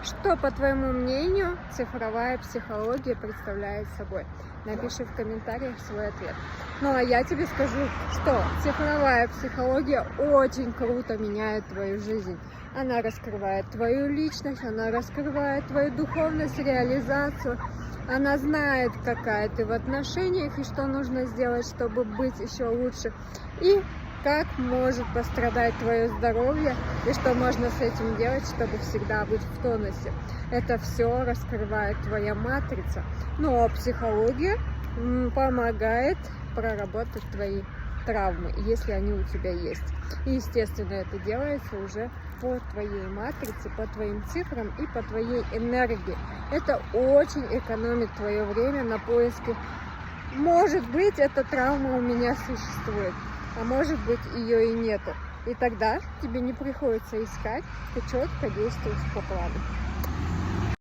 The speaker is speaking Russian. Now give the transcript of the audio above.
Что, по твоему мнению, цифровая психология представляет собой? Напиши в комментариях свой ответ. Ну а я тебе скажу, что цифровая психология очень круто меняет твою жизнь. Она раскрывает твою личность, она раскрывает твою духовность, реализацию. Она знает, какая ты в отношениях и что нужно сделать, чтобы быть еще лучше. И как может пострадать твое здоровье и что можно с этим делать, чтобы всегда быть в тонусе. Это все раскрывает твоя матрица. Но психология помогает проработать твои травмы, если они у тебя есть. И, естественно, это делается уже по твоей матрице, по твоим цифрам и по твоей энергии. Это очень экономит твое время на поиске. Может быть, эта травма у меня существует, а может быть, ее и нету. И тогда тебе не приходится искать, ты четко действуешь по плану.